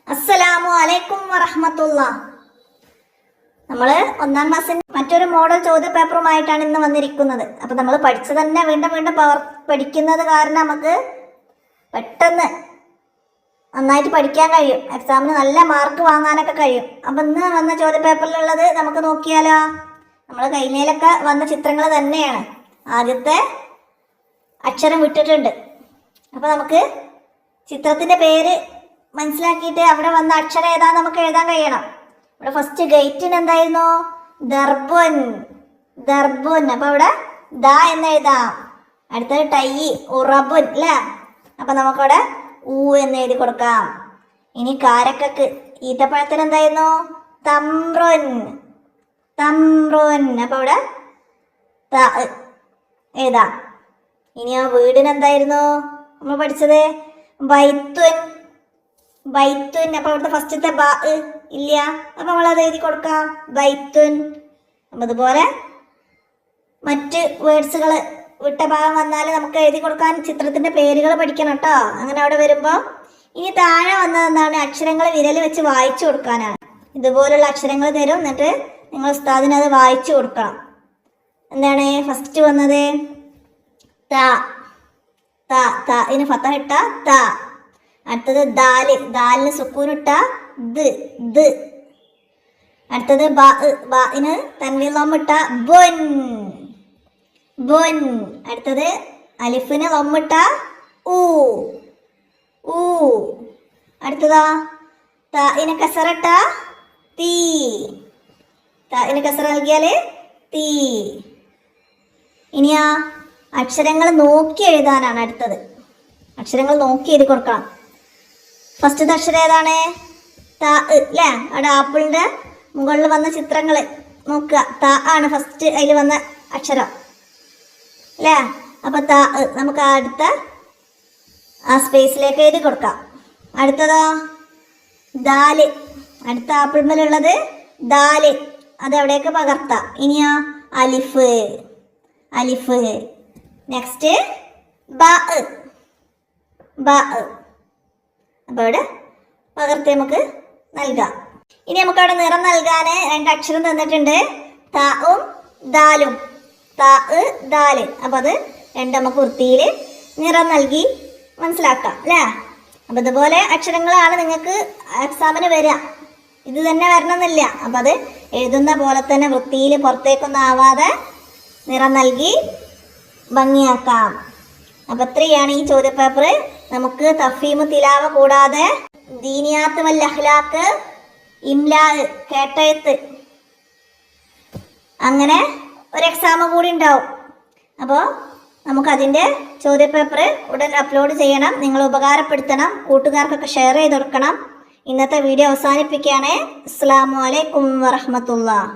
അസ്സലാമു അലൈക്കും വറഹ്മത്തുള്ളാഹ്. നമ്മൾ ഒന്നാം ക്ലാസ്സിന്റെ മറ്റൊരു മോഡൽ ചോദ്യ പേപ്പറുമായിട്ടാണ് ഇന്ന് വന്നിരിക്കുന്നത്. അപ്പം നമ്മൾ പഠിച്ചു തന്നെ വീണ്ടും വീണ്ടും പഠിക്കുന്നത് കാരണം നമുക്ക് പെട്ടെന്ന് നന്നായിട്ട് പഠിക്കാൻ കഴിയും, എക്സാമിന് നല്ല മാർക്ക് വാങ്ങാനൊക്കെ കഴിയും. അപ്പം ഇന്ന് വന്ന ചോദ്യ പേപ്പറിലുള്ളത് നമുക്ക് നോക്കിയാലോ. നമ്മൾ കഴിഞ്ഞതിലൊക്കെ വന്ന ചിത്രങ്ങൾ തന്നെയാണ്. ആദ്യത്തെ അക്ഷരം വിട്ടിട്ടുണ്ട്. അപ്പം നമുക്ക് ചിത്രത്തിൻ്റെ പേര് മനസ്സിലാക്കിയിട്ട് അവിടെ വന്ന അക്ഷരം ഏതാന്ന് നമുക്ക് എഴുതാൻ കഴിയണം. ഇവിടെ ഫസ്റ്റ് ഗേറ്റിന് എന്തായിരുന്നു? ദർബുൻ, ദർബുൻ. അപ്പൊ അവിടെ ദ എന്ന് എഴുതാം. അടുത്തത് ടൈ, ഉറബുൻ അല്ലേ. അപ്പൊ നമുക്കവിടെ ഊ എന്ന് എഴുതി കൊടുക്കാം. ഇനി കാരക്കക്ക്, ഈത്തപ്പഴത്തിന് എന്തായിരുന്നു? തമ്രുൻ, തമ്രുൻ. അപ്പൊ അവിടെ എഴുതാം. ഇനി ആ വീടിന് എന്തായിരുന്നു നമ്മൾ പഠിച്ചത്? ബൈത്തുൻ, ബൈത്തുൻ. അപ്പൊ അവിടുത്തെ ഫസ്റ്റത്തെ ബ ഇല്ല, അപ്പൊ നമ്മളത് എഴുതി കൊടുക്കാം, ബൈത്തുൻ. അപ്പൊ അതുപോലെ മറ്റ് വേർഡ്സുകൾ വിട്ട ഭാഗം വന്നാൽ നമുക്ക് എഴുതി കൊടുക്കാൻ ചിത്രത്തിന്റെ പേരുകൾ പഠിക്കണം കേട്ടോ. അങ്ങനെ അവിടെ വരുമ്പോൾ ഇനി താഴെ വന്നതെന്താണ്? അക്ഷരങ്ങൾ വിരൽ വെച്ച് വായിച്ചു കൊടുക്കാനാണ്. ഇതുപോലുള്ള അക്ഷരങ്ങൾ തരും, എന്നിട്ട് നിങ്ങൾ ഉസ്താദിന് അത് വായിച്ചു കൊടുക്കണം. എന്താണ് ഫസ്റ്റ് വന്നത്? ത, ത, ത. ഇതിന് ഫതഹ ഇട്ട ത. അടുത്തത് ദാല്, ദാലിന് സുക്കൂനിട്ട ദ്, ദ്. അടുത്തത് ബ, ബിന് തൻവീൻ ലൊമ്മിട്ട ബുൻ, ബുൻ. അടുത്തത് അലിഫിന് ലൊമ്മിട്ട ഊ, ഊ. അടുത്തതാ തഇന് കസറിട്ട തീ, തഇന് കസറ നൽകിയാല് തീ. ഇനിയാ അക്ഷരങ്ങൾ നോക്കി എഴുതാനാണ് അടുത്തത്. അക്ഷരങ്ങൾ നോക്കി എഴുതി കൊടുക്കണം. ഫസ്റ്റത്തെ അക്ഷരം ഏതാണ്? ത അല്ലേ. അവിടെ ആപ്പിളിന്റെ മുകളിൽ വന്ന ചിത്രങ്ങൾ നോക്കുക. ത ആണ് ഫസ്റ്റ് അതിൽ വന്ന അക്ഷരം അല്ലേ. അപ്പൊ ത നമുക്ക് അടുത്ത ആ സ്പേസിലേക്ക് എഴുതി കൊടുക്കാം. അടുത്തതോ ദാല്, അടുത്ത ആപ്പിൾമേലുള്ളത് ദാല്, അത് എവിടേക്ക് പകർത്താം. ഇനിയോ അലിഫ്, അലിഫ്. നെക്സ്റ്റ് ബ, ബ. അപ്പോൾ ഇവിടെ പകർത്തി നമുക്ക് നൽകാം. ഇനി നമുക്ക് അവിടെ നിറം നൽകാൻ രണ്ട് അക്ഷരം തന്നിട്ടുണ്ട്, താവും ദാലും. താ, ദാല്. അപ്പം അത് രണ്ട് നമുക്ക് വൃത്തിയിൽ നിറം നൽകി മനസ്സിലാക്കാം അല്ലേ. അപ്പം ഇതുപോലെ അക്ഷരങ്ങളാണ് നിങ്ങൾക്ക് എക്സാമിന് വരിക. ഇത് തന്നെ വരണമെന്നില്ല. അപ്പം അത് എഴുതുന്ന പോലെ തന്നെ വൃത്തിയിൽ പുറത്തേക്കൊന്നും ആവാതെ നിറം നൽകി ഭംഗിയാക്കാം. അപ്പം ഇത്രയാണ് ഈ ചോദ്യപേപ്പർ. നമുക്ക് തഫീമ് തിലാവ കൂടാതെ ദീനിയാത്ത് വൽ അഖ്ലാഖ്, ഇംലാ, കേട്ടെഴുത്ത്, അങ്ങനെ ഒരു എക്സാം കൂടി ഉണ്ടാവും. അപ്പോൾ നമുക്കതിൻ്റെ ചോദ്യപേപ്പർ ഉടൻ അപ്ലോഡ് ചെയ്യണം. നിങ്ങൾ ഉപകാരപ്പെടുത്തണം, കൂട്ടുകാർക്കൊക്കെ ഷെയർ ചെയ്ത് കൊടുക്കണം. ഇന്നത്തെ വീഡിയോ അവസാനിപ്പിക്കുകയാണ്. അസ്സലാമു അലൈക്കും വറഹ്മത്തുള്ളാഹി.